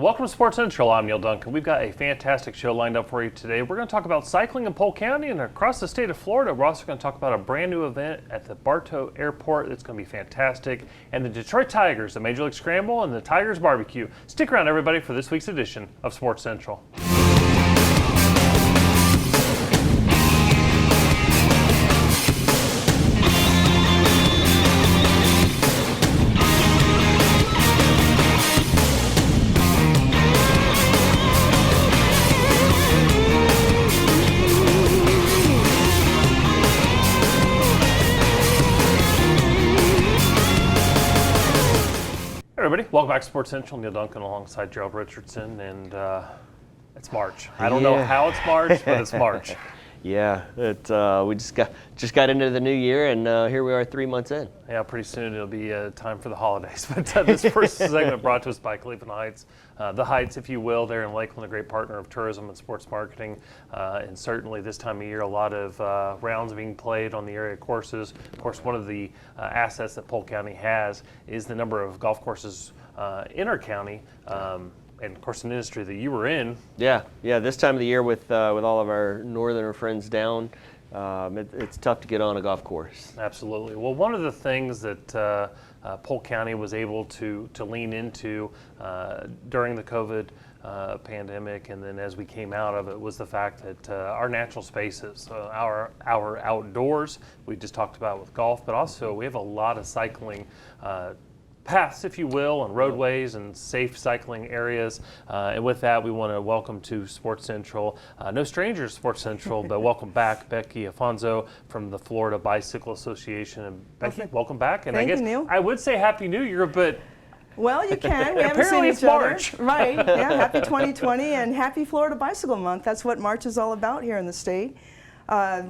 Welcome to Sports Central. I'm Neil Duncan. We've got a fantastic show lined up for you today. We're going to talk about cycling in Polk County and across the state of Florida. We're also going to talk about a brand new event at the Bartow Airport that's going to be fantastic, and the Detroit Tigers, the Major League Scramble, and the Tigers Barbecue. Stick around, everybody, for this week's edition of Sports Central. Everybody, welcome back to Sports Central. Neil Duncan alongside Gerald Richardson, and it's March. I don't know how it's March, but it's March. Yeah, we just got into the new year, and here we are 3 months in. Yeah, pretty soon it'll be time for the holidays. But this first segment brought to us by Cleveland Heights. The Heights, if you will, there in Lakeland, a great partner of tourism and sports marketing. And certainly this time of year, a lot of rounds being played on the area courses. Of course, one of the assets that Polk County has is the number of golf courses in our county. And of course, an industry that you were in. Yeah. This time of the year, with all of our northerner friends down, it's tough to get on a golf course. Absolutely. Well, one of the things that Polk County was able to lean into during the COVID pandemic, and then as we came out of it, was the fact that our natural spaces, our outdoors, we just talked about with golf, but also we have a lot of cycling paths, if you will, and roadways and safe cycling areas. And with that, we want to welcome to Sports Central, no stranger to Sports Central, but welcome back Becky Afonso from the Florida Bicycle Association. And Becky, welcome back. And Thank I guess you, Neil. I would say Happy New Year, but well, you can. We haven't seen apparently each it's other. March. Right. Yeah. Happy 2020 and happy Florida Bicycle Month. That's what March is all about here in the state.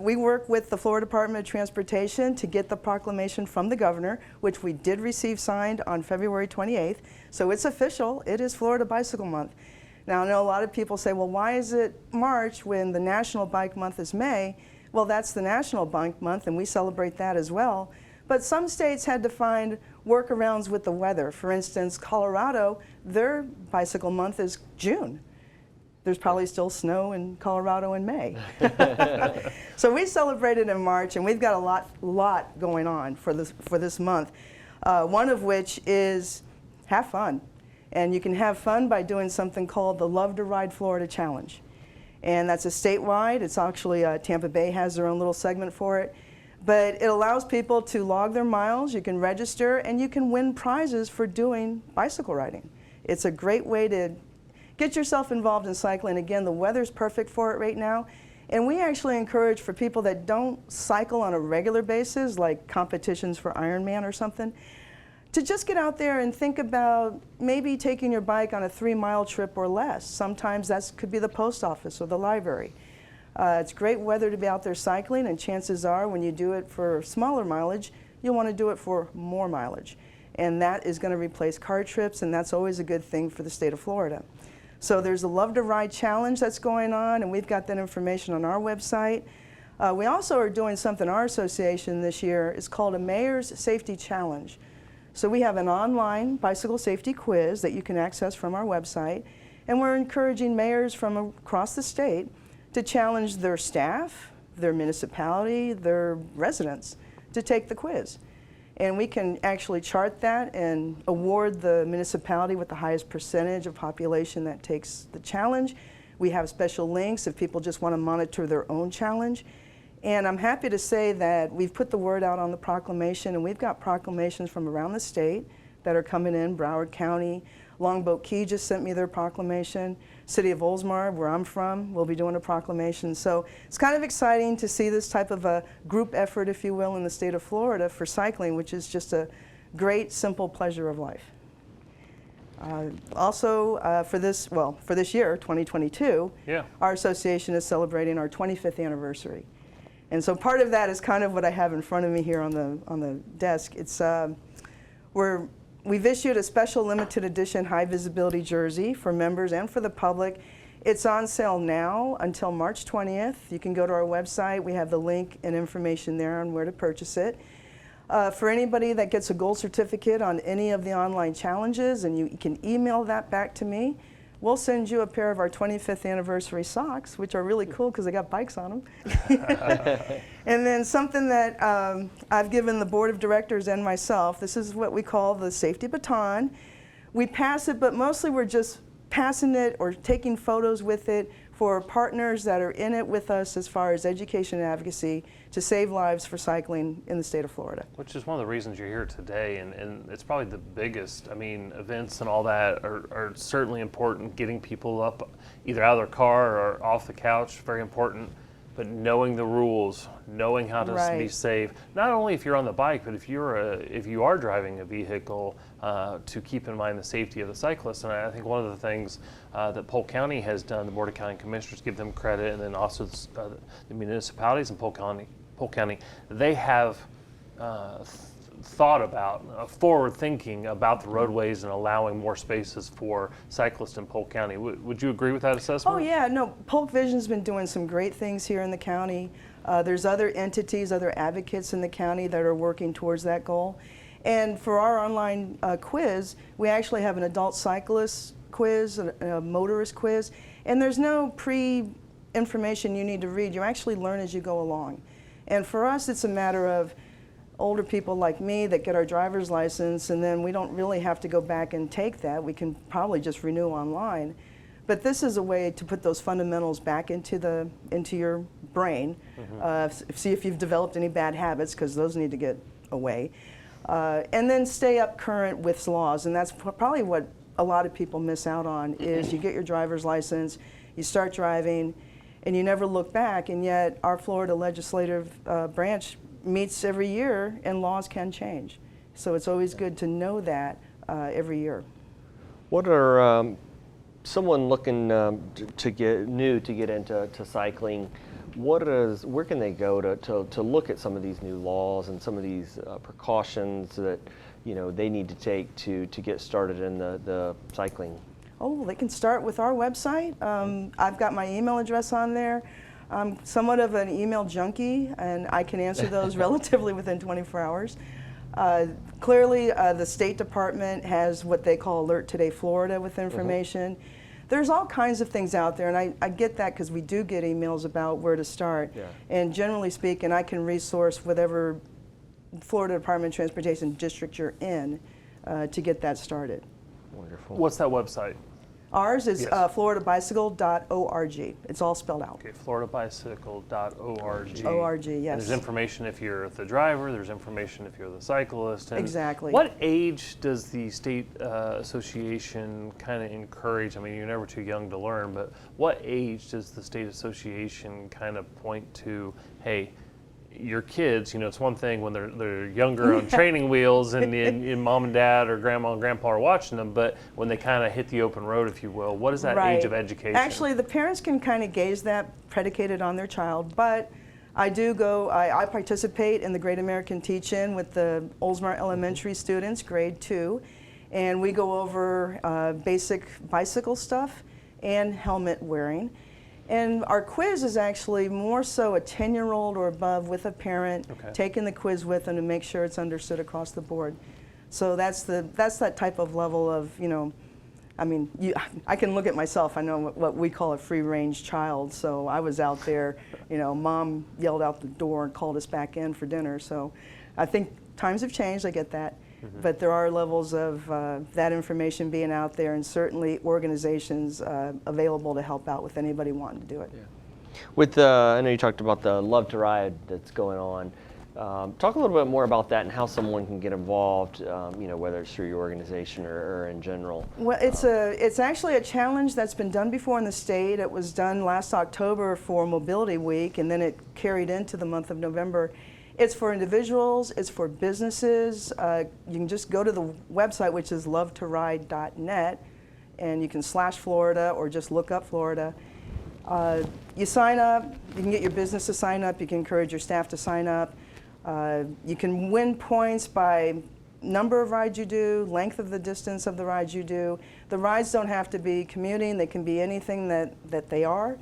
We work with the Florida Department of Transportation to get the proclamation from the governor, which we did receive signed on February 28th. So it's official. It is Florida Bicycle Month. Now, I know a lot of people say, well, why is it March when the National Bike Month is May? Well, that's the National Bike Month, and we celebrate that as well. But some states had to find workarounds with the weather. For instance, Colorado, their bicycle month is June. There's probably still snow in Colorado in May. So we celebrated in March, and we've got a lot going on for this month. One of which is have fun. And you can have fun by doing something called the Love to Ride Florida Challenge. And that's a statewide. It's actually Tampa Bay has their own little segment for it. But it allows people to log their miles, you can register, and you can win prizes for doing bicycle riding. It's a great way to get yourself involved in cycling. Again, the weather's perfect for it right now. And we actually encourage for people that don't cycle on a regular basis, like competitions for Ironman or something, to just get out there and think about maybe taking your bike on a 3-mile trip or less. Sometimes that could be the post office or the library. It's great weather to be out there cycling, and chances are when you do it for smaller mileage, you'll want to do it for more mileage. And that is going to replace car trips, and that's always a good thing for the state of Florida. So there's a Love to Ride Challenge that's going on, and we've got that information on our website. We also are doing something in our association this year. It's called a Mayor's Safety Challenge. So we have an online bicycle safety quiz that you can access from our website, and we're encouraging mayors from across the state to challenge their staff, their municipality, their residents to take the quiz. And we can actually chart that and award the municipality with the highest percentage of population that takes the challenge. We have special links if people just want to monitor their own challenge. And I'm happy to say that we've put the word out on the proclamation, and we've got proclamations from around the state that are coming in. Broward County, Longboat Key just sent me their proclamation. City of Oldsmar, where I'm from, will be doing a proclamation. So it's kind of exciting to see this type of a group effort, if you will, in the state of Florida for cycling, which is just a great, simple pleasure of life. For this year, 2022, our association is celebrating our 25th anniversary. And so part of that is kind of what I have in front of me here on the desk. It's we've issued a special limited edition high visibility jersey for members and for the public. It's on sale now until March 20th. You can go to our website. We have the link and information there on where to purchase it. For anybody that gets a gold certificate on any of the online challenges, and you can email that back to me, we'll send you a pair of our 25th anniversary socks, which are really cool because they got bikes on them. And then something that I've given the board of directors and myself, this is what we call the safety baton. We pass it, but mostly we're just passing it or taking photos with it for partners that are in it with us as far as education and advocacy to save lives for cycling in the state of Florida. Which is one of the reasons you're here today, and it's probably the biggest. I mean, events and all that are certainly important. Getting people up either out of their car or off the couch, very important. But knowing the rules, knowing how to be Right. safe, not only if you're on the bike, but if you are driving a vehicle, to keep in mind the safety of the cyclist. And I think one of the things that Polk County has done, the Board of County Commissioners, give them credit, and then also the municipalities in Polk County, they have thought about, forward thinking about the roadways and allowing more spaces for cyclists in Polk County. Would you agree with that assessment? Oh yeah, no, Polk Vision's been doing some great things here in the county. There's other entities, other advocates in the county that are working towards that goal. And for our online quiz, we actually have an adult cyclist quiz, a motorist quiz, and there's no pre-information you need to read. You actually learn as you go along. And for us, it's a matter of older people like me that get our driver's license, and then we don't really have to go back and take that. We can probably just renew online. But this is a way to put those fundamentals back into your brain, see if you've developed any bad habits, because those need to get away, and then stay up current with laws. And that's probably what a lot of people miss out on, is you get your driver's license, you start driving, and you never look back, and yet our Florida legislative branch meets every year, and laws can change. So it's always good to know that every year. What are someone looking to get into cycling? Where can they go to look at some of these new laws and some of these precautions that they need to take to get started in the cycling? Oh, they can start with our website. I've got my email address on there. I'm somewhat of an email junkie, and I can answer those relatively within 24 hours. Clearly, the State Department has what they call Alert Today Florida with information. There's all kinds of things out there, and I get that because we do get emails about where to start. Yeah. And generally speaking, I can resource whatever Florida Department of Transportation district you're in to get that started. Wonderful. What's that website? Ours is Yes. floridabicycle.org. It's all spelled out. Okay, floridabicycle.org. ORG, And yes. there's information if you're the driver, there's information if you're the cyclist. And Exactly. What age does the state association kind of encourage? I mean, you're never too young to learn, but what age does the state association kind of point to, hey, your kids, it's one thing when they're younger on training wheels and mom and dad or grandma and grandpa are watching them, but when they kind of hit the open road, if you will, what is that Right. age of education? Actually, the parents can kind of gauge that predicated on their child, but I participate in the Great American Teach-In with the Oldsmar Elementary students, grade 2, and we go over basic bicycle stuff and helmet wearing. And our quiz is actually more so a 10-year-old or above with a parent, Okay. taking the quiz with them to make sure it's understood across the board. So that's that type of level of, I mean, I can look at myself. I know what we call a free-range child. So I was out there, mom yelled out the door and called us back in for dinner. So I think times have changed. I get that. But there are levels of that information being out there, and certainly organizations available to help out with anybody wanting to do it. Yeah. With I know you talked about the Love to Ride that's going on. Talk a little bit more about that and how someone can get involved, whether it's through your organization or in general. Well, it's actually a challenge that's been done before in the state. It was done last October for Mobility Week, and then it carried into the month of November. It's for individuals, it's for businesses. You can just go to the website, which is lovetoride.net, and you can /Florida or just look up Florida. You sign up, you can get your business to sign up, you can encourage your staff to sign up. You can win points by number of rides you do, length of the distance of the rides you do. The rides don't have to be commuting, they can be anything that they are.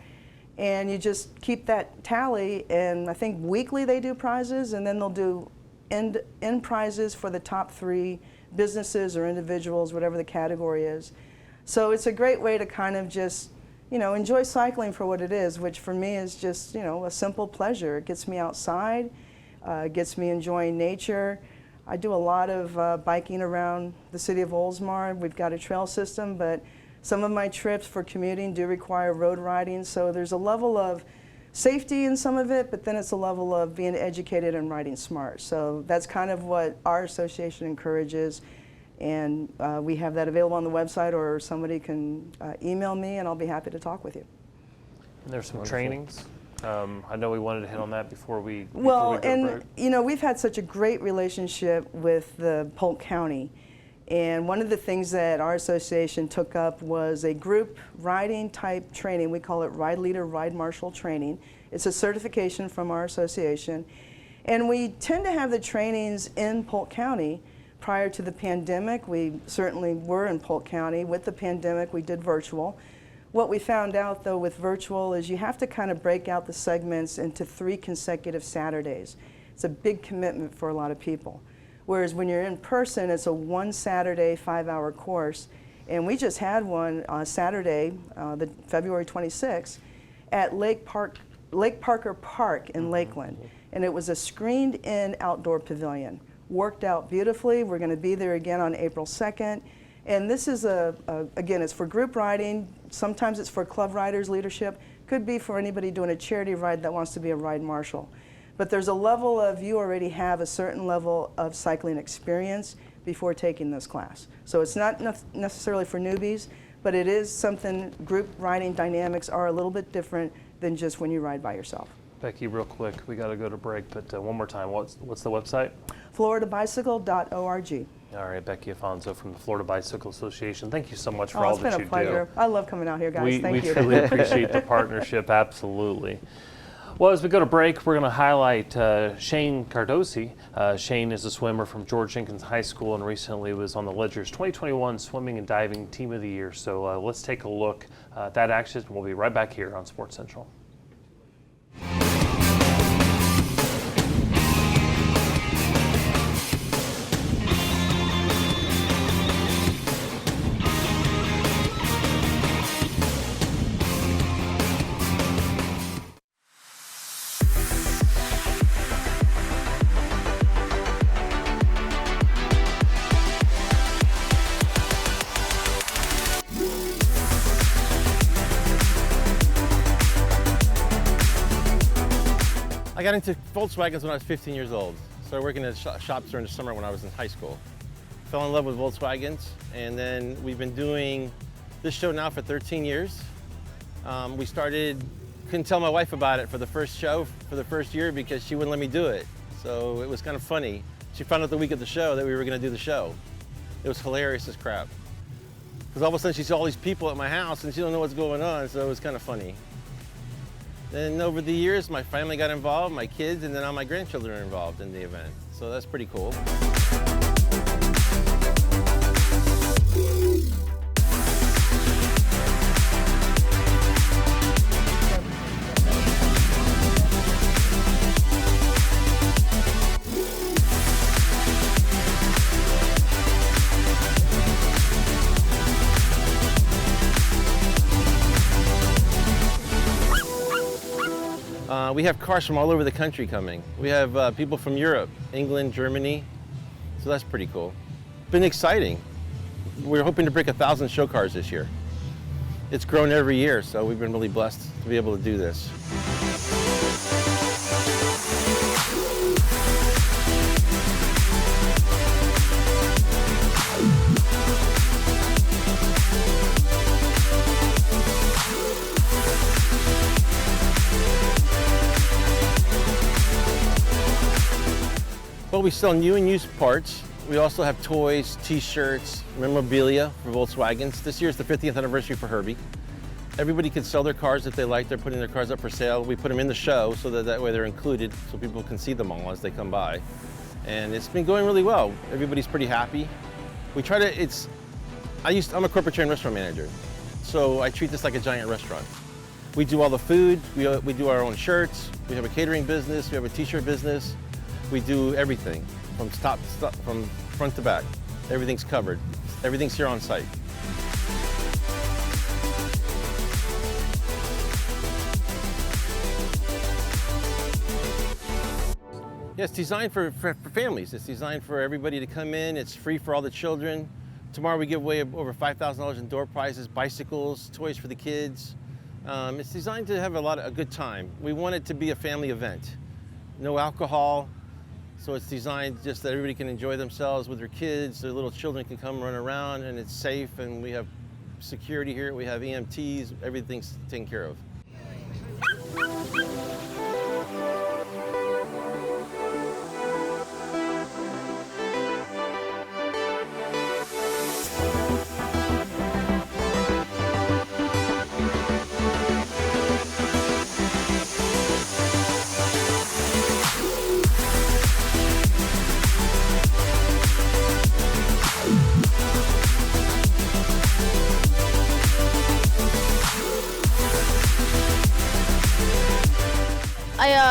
And you just keep that tally, and I think weekly they do prizes, and then they'll do end prizes for the top 3 businesses or individuals, whatever the category is. So it's a great way to kind of just, enjoy cycling for what it is, which for me is just, a simple pleasure. It gets me outside, gets me enjoying nature. I do a lot of biking around the city of Oldsmar. We've got a trail system, but some of my trips for commuting do require road riding, so there's a level of safety in some of it, but then it's a level of being educated and riding smart. So that's kind of what our association encourages, and we have that available on the website, or somebody can email me and I'll be happy to talk with you. And there's some trainings. I know we wanted to hit on that before we Well, go to and break. we've had such a great relationship with the Polk County, and one of the things that our association took up was a group riding type training. We call it Ride Leader, Ride Marshal training. It's a certification from our association, and we tend to have the trainings in Polk County. Prior to the pandemic, we certainly were in Polk County. With the pandemic, we did virtual. What we found out, though, with virtual is you have to kind of break out the segments into 3 consecutive Saturdays. It's a big commitment for a lot of people. Whereas when you're in person, it's a 1 Saturday, 5-hour course. And we just had one Saturday, the February 26th, at Lake Parker Park in Lakeland. And it was a screened-in outdoor pavilion. Worked out beautifully. We're going to be there again on April 2nd. And this is again, it's for group riding. Sometimes it's for club riders leadership. Could be for anybody doing a charity ride that wants to be a ride marshal. But there's a level of, you already have a certain level of cycling experience before taking this class. So it's not necessarily for newbies, but it is something, group riding dynamics are a little bit different than just when you ride by yourself. Becky, real quick, we got to go to break, but one more time, what's the website? FloridaBicycle.org. All right, Becky Afonso from the Florida Bicycle Association. Thank you so much for Oh, all it's that been you a pleasure. do. I love coming out here, guys. We Thank you. truly appreciate the partnership, absolutely. Well, as we go to break, we're going to highlight Shane Cardosi. Shane is a swimmer from George Jenkins High School and recently was on the Ledger's 2021 Swimming and Diving Team of the Year. So let's take a look at that action. We'll be right back here on Sports Central. I got into Volkswagens when I was 15 years old. Started working at shops during the summer when I was in high school. Fell in love with Volkswagens, and then we've been doing this show now for 13 years. We started, couldn't tell my wife about it for the first show, for the first year, because she wouldn't let me do it. So it was kind of funny. She found out the week of the show that we were going to do the show. It was hilarious as crap. Because all of a sudden she saw all these people at my house and she don't know what's going on, so it was kind of funny. Then over the years, my family got involved, my kids, and then all my grandchildren are involved in the event. So that's pretty cool. We have cars from all over the country coming. We have people from Europe, England, Germany, so that's pretty cool. Been exciting. We're hoping to break 1,000 show cars this year. It's grown every year, so we've been really blessed to be able to do this. Well, we sell new and used parts. We also have toys, t-shirts, memorabilia for Volkswagens. This year is the 50th anniversary for Herbie. Everybody can sell their cars if they like. They're putting their cars up for sale. We put them in the show so that way they're included so people can see them all as they come by. And it's been going really well. Everybody's pretty happy. We try to, I'm a corporate trained restaurant manager, so I treat this like a giant restaurant. We do all the food, we do our own shirts, we have a catering business, we have a t-shirt business. We do everything from from front to back. Everything's covered. Everything's here on site. Yeah, it's designed for families. It's designed for everybody to come in. It's free for all the children. Tomorrow we give away over $5,000 in door prizes, bicycles, toys for the kids. It's designed to have a good time. We want it to be a family event. No alcohol, so it's designed just that everybody can enjoy themselves with their kids. Their little children can come run around, and it's safe, and we have security here. We have EMTs, everything's taken care of.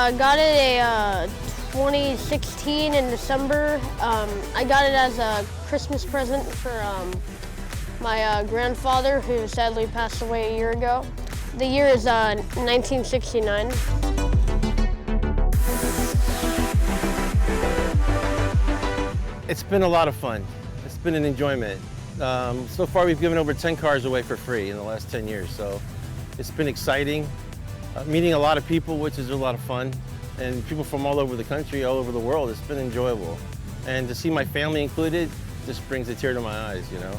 I got it a 2016 in December. I got it as a Christmas present for my grandfather, who sadly passed away a year ago. The year is 1969. It's been a lot of fun. It's been an enjoyment. So far we've given over 10 cars away for free in the last 10 years, so it's been exciting. Meeting a lot of people, which is a lot of fun, and people from all over the country, all over the world. It's been enjoyable. And to see my family included just brings a tear to my eyes, you know.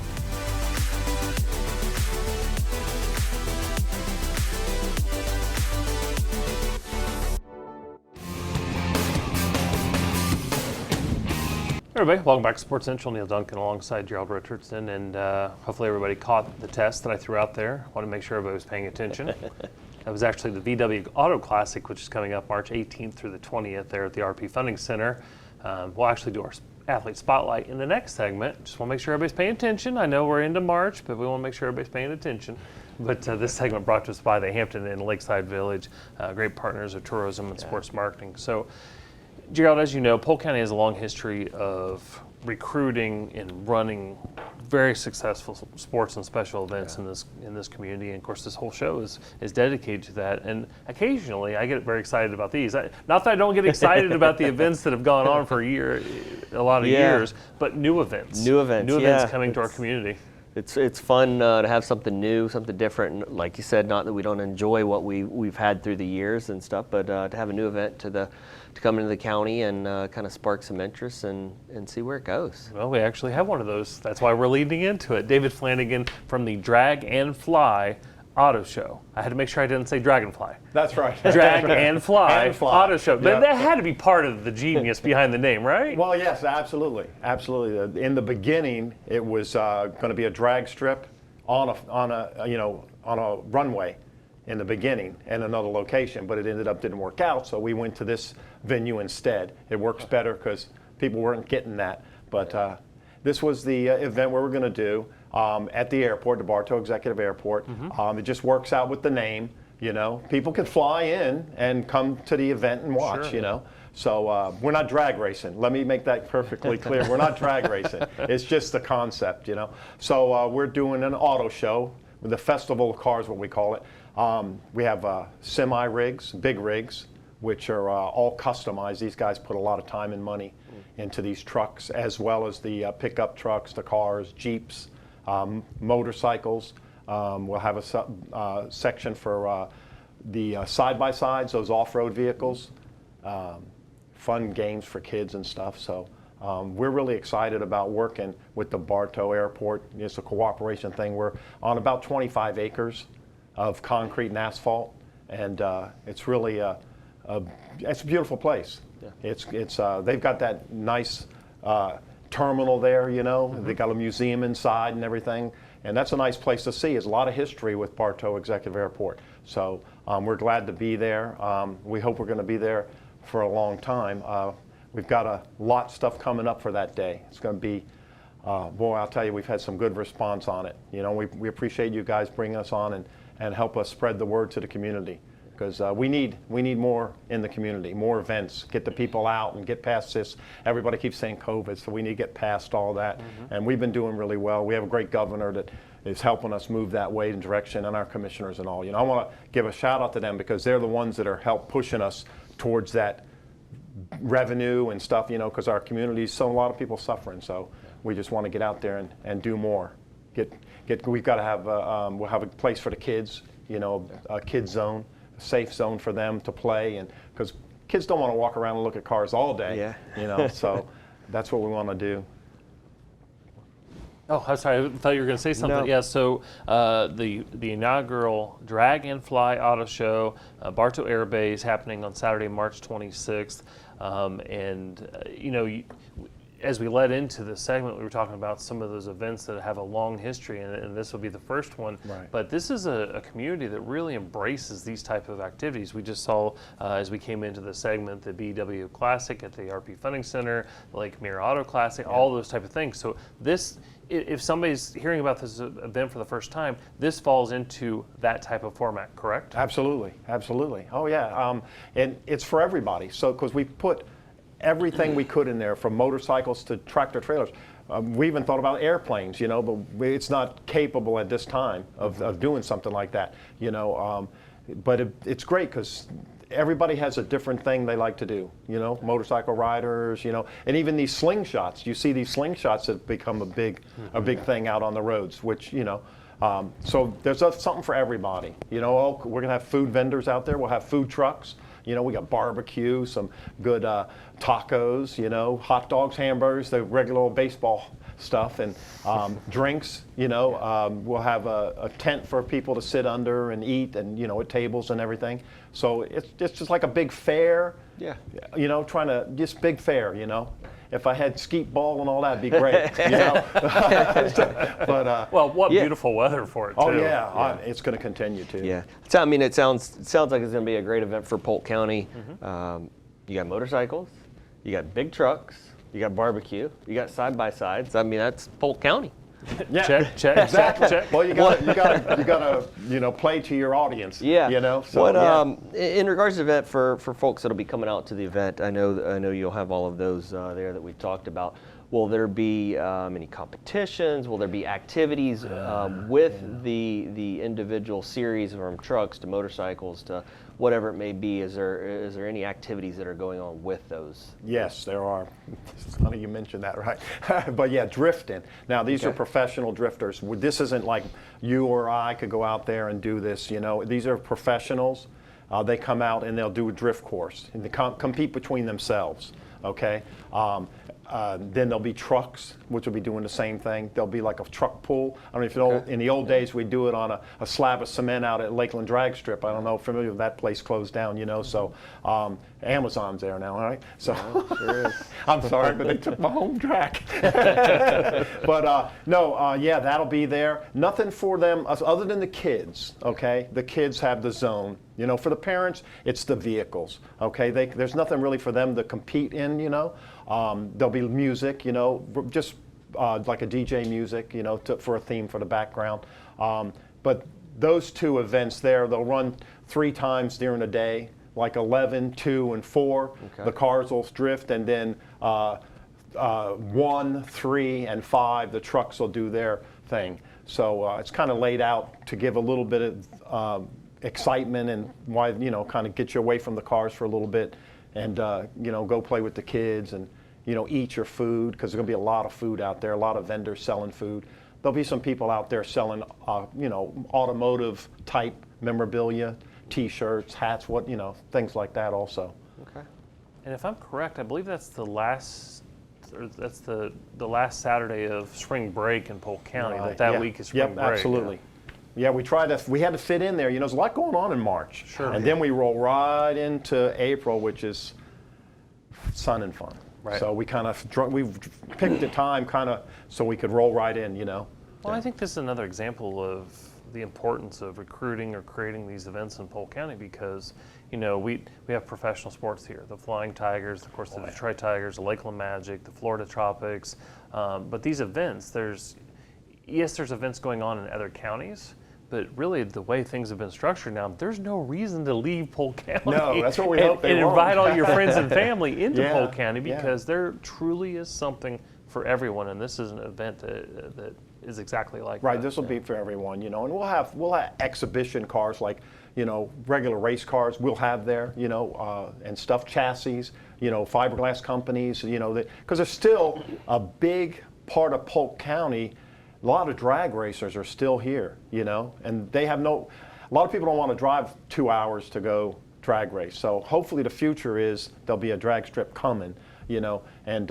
Everybody, welcome back to Sports Central. Neil Duncan alongside Gerald Richardson, and hopefully everybody caught the test that I threw out there. I want to make sure everybody was paying attention. That was actually the VW Auto Classic, which is coming up March 18th through the 20th there at the RP Funding Center. We'll actually do our athlete spotlight in the next segment. Just want to make sure everybody's paying attention. I know we're into March, but we want to make sure everybody's paying attention. But this segment brought to us by the Hampton Inn Lakeside Village, great partners of tourism and sports marketing. So, Gerald, as you know, Polk County has a long history of recruiting and running very successful sports and special events in this community, and of course this whole show is dedicated to that. And occasionally I get very excited about these. Not that I don't get excited about the events that have gone on for a lot of years, but new events coming to our community. It's fun to have something new, something different. And like you said, not that we don't enjoy what we've had through the years and stuff, but to have a new event to come into the county and kind of spark some interest and see where it goes. Well, we actually have one of those. That's why we're leading into it. David Flanagan from the Drag and Fly Auto Show. I had to make sure I didn't say Dragonfly. That's right. Drag and Fly Auto Show. Yep. That had to be part of the genius behind the name, right? Well, yes, absolutely. In the beginning, it was going to be a drag strip on a runway in the beginning and another location, but it didn't work out, so we went to this venue instead. It works better because people weren't getting that. But this was the event we were going to do at the airport, the Bartow Executive Airport. It just works out with the name. You know, people can fly in and come to the event and watch. Sure. You know, so we're not drag racing. Let me make that perfectly clear. We're not drag racing. It's just the concept. You know, so we're doing an auto show, the Festival of Cars, what we call it. We have semi rigs, big rigs, which are all customized. These guys put a lot of time and money into these trucks, as well as the pickup trucks, the cars, Jeeps, motorcycles. We'll have a section for the side-by-sides, those off-road vehicles, fun games for kids and stuff. So we're really excited about working with the Bartow Airport. It's a cooperation thing. We're on about 25 acres of concrete and asphalt, and it's really it's a beautiful place. Yeah. It's they've got that nice terminal there, you know. They got a museum inside and everything, and that's a nice place to see. There's a lot of history with Bartow Executive Airport, so we're glad to be there. We hope we're going to be there for a long time. We've got a lot of stuff coming up for that day. It's going to be, boy, I'll tell you, we've had some good response on it. You know, we appreciate you guys bringing us on and help us spread the word to the community, because we need more in the community, more events, get the people out and get past this. Everybody keeps saying COVID, so we need to get past all that. And we've been doing really well. We have a great governor that is helping us move that way in direction, and our commissioners and all. You know, I want to give a shout out to them because they're the ones that are help pushing us towards that revenue and stuff, you know, because our community's so a lot of people suffering. So we just want to get out there and do more. We've got to have we'll have a place for the kids, you know, a kid zone, a safe zone for them to play, and because kids don't want to walk around and look at cars all day, Yeah. you know. So that's what we want to do. Oh, I'm sorry. I thought you were going to say something. No. Yeah. So the inaugural Drag and Fly Auto Show, Bartow Air Base, happening on Saturday, March 26th, you know, as we led into the segment, we were talking about some of those events that have a long history, and this will be the first one. Right. But this is a community that really embraces these type of activities. We just saw, as we came into the segment, the BW Classic at the RP Funding Center, the Lake Mirror Auto Classic, all those type of things. So this, if somebody's hearing about this event for the first time, this falls into that type of format, correct? Absolutely, absolutely. Oh yeah, and it's for everybody. So because we put everything we could in there, from motorcycles to tractor trailers. We even thought about airplanes, you know, but it's not capable at this time of doing something like that, you know. But it's great because everybody has a different thing they like to do, you know, motorcycle riders, you know, and even these slingshots. You see these slingshots that become a big thing out on the roads, which, you know, so there's something for everybody. You know, we're going to have food vendors out there. We'll have food trucks. You know, we got barbecue, some good tacos, you know, hot dogs, hamburgers, the regular old baseball stuff, and drinks, you know. We'll have a tent for people to sit under and eat, and, you know, at tables and everything. So it's just like a big fair, Yeah. you know, just big fair, you know. If I had skeet ball and all that, it'd be great, you know. But Well, what Yeah. beautiful weather for it, too. oh yeah, it's going to continue to. Yeah. So, I mean, it sounds like it's going to be a great event for Polk County. You got motorcycles, you got big trucks, you got barbecue, you got side-by-sides. I mean, that's Polk County. Yeah. Check, Exactly. check. Well, you gotta, you know, play to your audience. Yeah. You know. So, What, yeah. in regards to the event, for folks that'll be coming out to the event, I know you'll have all of those there that we talked about. Will there be any competitions? Will there be activities with the individual series from trucks to motorcycles to whatever it may be? Is there any activities that are going on with those? Yes, there are. It's funny you mentioned that, right? But yeah, drifting. Now, these are Okay. professional drifters. This isn't like you or I could go out there and do this, you know. These are professionals. They come out and they'll do a drift course, and they compete between themselves, okay? Then there'll be trucks, which will be doing the same thing. There'll be like a truck pull. I don't know if you know, Okay. in the old days, we'd do it on a slab of cement out at Lakeland Drag Strip. I don't know, familiar with that place closed down, you know, so Amazon's there now, all right? So Sure is. I'm sorry, but they took my home track. But yeah, that'll be there. Nothing for them other than the kids, okay? The kids have the zone. You know, for the parents, it's the vehicles, okay? There's nothing really for them to compete in, you know? There'll be music, you know, just like a DJ music, you know, for a theme for the background. But those two events there, they'll run 3 times during the day, like 11, 2, and 4. Okay. The cars will drift, and then 1, 3, and 5, the trucks will do their thing. So it's kind of laid out to give a little bit of excitement and why, you know, kind of get you away from the cars for a little bit, and you know, go play with the kids, and, you know, eat your food, because there's going to be a lot of food out there, a lot of vendors selling food. There'll be some people out there selling, you know, automotive type memorabilia, T-shirts, hats, you know, things like that also. Okay. And if I'm correct, I believe that's the last Saturday of spring break in Polk County. Right, That yeah. week is spring Yep, break. absolutely. Yeah, we had to fit in there. You know, there's a lot going on in March. Sure. And then we roll right into April, which is sun and fun. Right. So we we've picked the time kind of so we could roll right in, you know. Well, I think this is another example of the importance of recruiting or creating these events in Polk County, because, you know, we have professional sports here. The Flying Tigers, of course, the Detroit Tigers, the Lakeland Magic, the Florida Tropics. But these events, there's events going on in other counties, but really the way things have been structured now, there's no reason to leave Polk County. No, that's what we and, hope they and won't. invite all your friends and family into Yeah, Polk County, yeah. because there truly is something for everyone, and this is an event that is exactly like Right, that. this will be for everyone, you know, and we'll have exhibition cars, like, you know, regular race cars we'll have there, you know, and stuffed chassis, fiberglass companies, because there's still a big part of Polk County. A lot of drag racers are still here, and they have a lot of people don't want to drive 2 hours to go drag race. So hopefully the future is there'll be a drag strip coming, and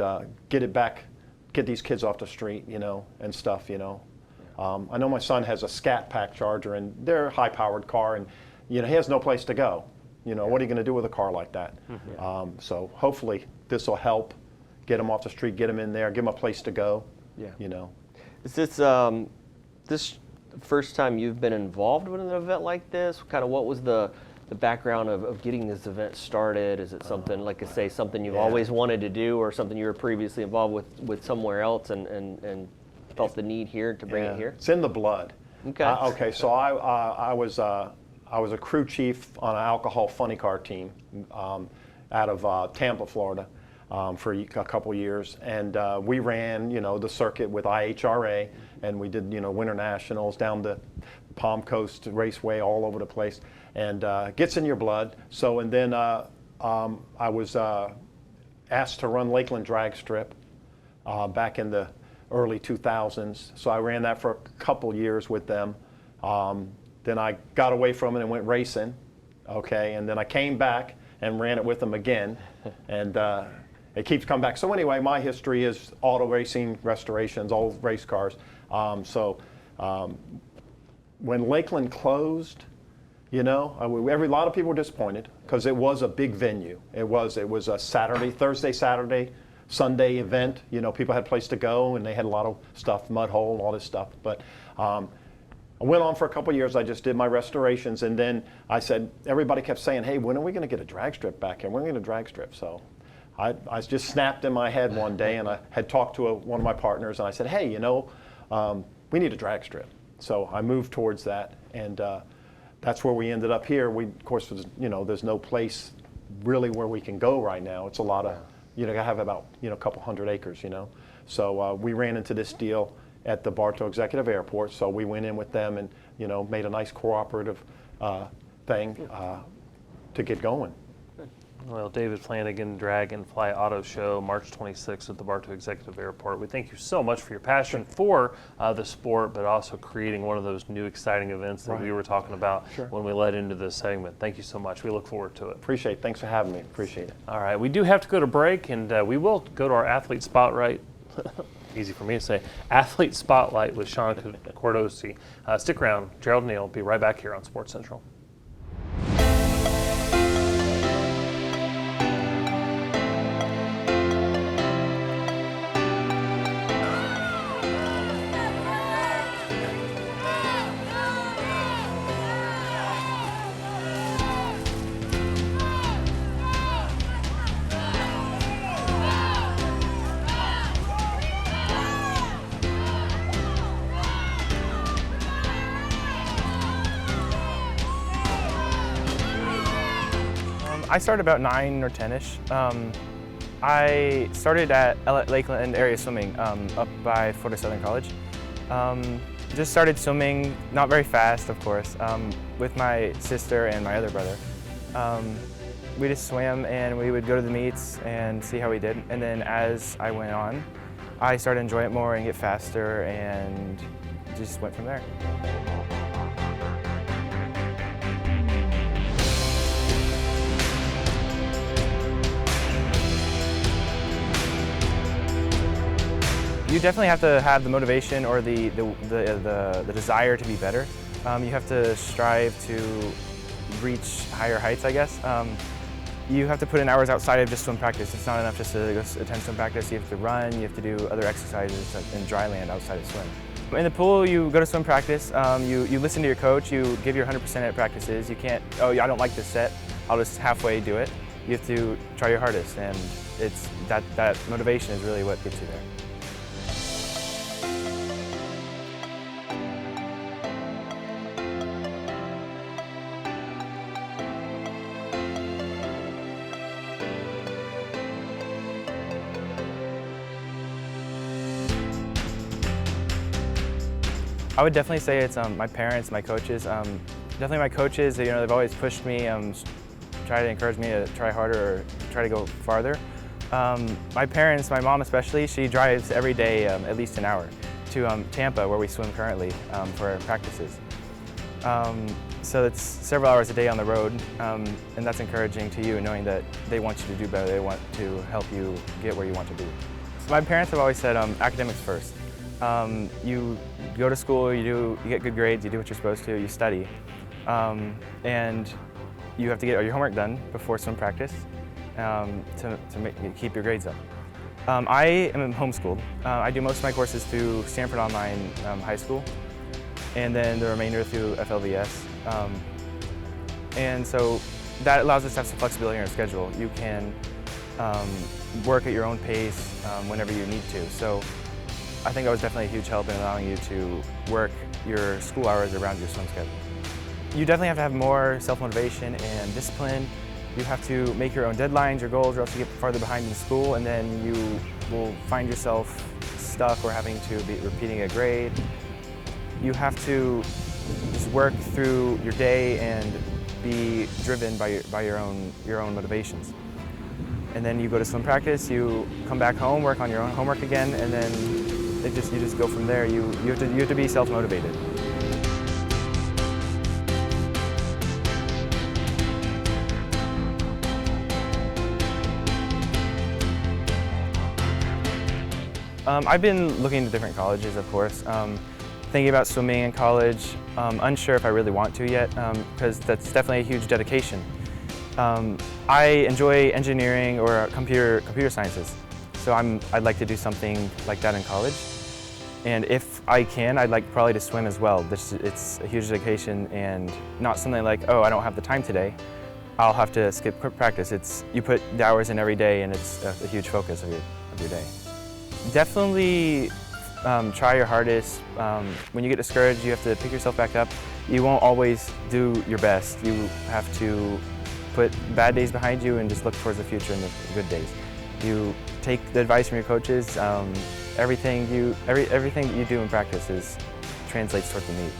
get these kids off the street, and stuff, I know my son has a Scat Pack Charger, and they're a high-powered car, and he has no place to go. What are you going to do with a car like that? So hopefully this will help get them off the street, get them in there, give them a place to go. Yeah. Is this this first time you've been involved with an event like this? Kind of what was the background of getting this event started? Is it something, like I say, something you've always wanted to do, or something you were previously involved with somewhere else and felt the need here to bring it here? It's in the blood. Okay. Okay, so I was a crew chief on an alcohol funny car team out of Tampa, Florida, for a couple years, and we ran, the circuit with IHRA, and we did, winter nationals down the Palm Coast Raceway, all over the place, and it gets in your blood. So, and then I was asked to run Lakeland Drag Strip back in the early 2000s. So I ran that for a couple years with them. Then I got away from it and went racing, okay, and then I came back and ran it with them again, and it keeps coming back. So anyway, my history is auto racing, restorations, old race cars. When Lakeland closed, a lot of people were disappointed because it was a big venue. It was a Thursday, Saturday, Sunday event. People had a place to go, and they had a lot of stuff, mud hole and all this stuff. But I went on for a couple of years. I just did my restorations, and then I said, everybody kept saying, hey, when are we going to get a drag strip back here? When are we going to drag strip? So I just snapped in my head one day, and I had talked to one of my partners, and I said, hey, we need a drag strip. So I moved towards that, and that's where we ended up here. We, of course, there's no place really where we can go right now. It's a lot of, you gotta have about, a couple hundred acres, So we ran into this deal at the Bartow Executive Airport, so we went in with them and, made a nice cooperative thing to get going. Well, David Flanagan, Dragonfly Auto Show, March 26th at the Bartow Executive Airport. We thank you so much for your passion for the sport, but also creating one of those new exciting events that we were talking about when we led into this segment. Thank you so much. We look forward to it. Appreciate it. Thanks for having me. Appreciate it. All right. We do have to go to break, and we will go to our athlete spotlight. Easy for me to say. Athlete Spotlight with Sean Cordosi. Stick around. Gerald Neal will be right back here on Sports Central. I started about 9 or 10-ish. I started at Lakeland Area Swimming up by Florida Southern College. Just started swimming, not very fast, of course, with my sister and my other brother. We just swam and we would go to the meets and see how we did. And then as I went on, I started enjoying it more and get faster and just went from there. You definitely have to have the motivation or the desire to be better. You have to strive to reach higher heights, I guess. You have to put in hours outside of just swim practice. It's not enough just to go attend swim practice. You have to run, you have to do other exercises in dry land outside of swim. In the pool, you go to swim practice, you listen to your coach, you give your 100% at practices. You can't, oh, I don't like this set, I'll just halfway do it. You have to try your hardest, and it's that motivation is really what gets you there. I would definitely say it's my parents, my coaches. Definitely my coaches, they've always pushed me, trying try to encourage me to try harder or try to go farther. My parents, my mom especially, she drives every day at least an hour to Tampa, where we swim currently, for our practices. So it's several hours a day on the road, and that's encouraging to you, knowing that they want you to do better, they want to help you get where you want to be. So my parents have always said academics first. You go to school, you get good grades, you do what you're supposed to, you study, and you have to get your homework done before swim practice to keep your grades up. I am homeschooled. I do most of my courses through Stanford Online High School, and then the remainder through FLVS. And so that allows us to have some flexibility in our schedule. You can work at your own pace whenever you need to. So I think that was definitely a huge help in allowing you to work your school hours around your swim schedule. You definitely have to have more self-motivation and discipline. You have to make your own deadlines, your goals, or else you get farther behind in school, and then you will find yourself stuck or having to be repeating a grade. You have to just work through your day and be driven by your own motivations. And then you go to swim practice, you come back home, work on your own homework again, and then you just go from there. You have to be self-motivated. I've been looking at different colleges, of course. Thinking about swimming in college, unsure if I really want to yet, because that's definitely a huge dedication. I enjoy engineering or computer sciences, so I'd like to do something like that in college. And if I can, I'd like probably to swim as well. It's a huge dedication and not something like, oh, I don't have the time today, I'll have to skip practice. You put the hours in every day, and it's a huge focus of your day. Definitely try your hardest. When you get discouraged, you have to pick yourself back up. You won't always do your best. You have to put bad days behind you and just look towards the future and the good days. You take the advice from your coaches. Everything that you do in practice translates towards the meet.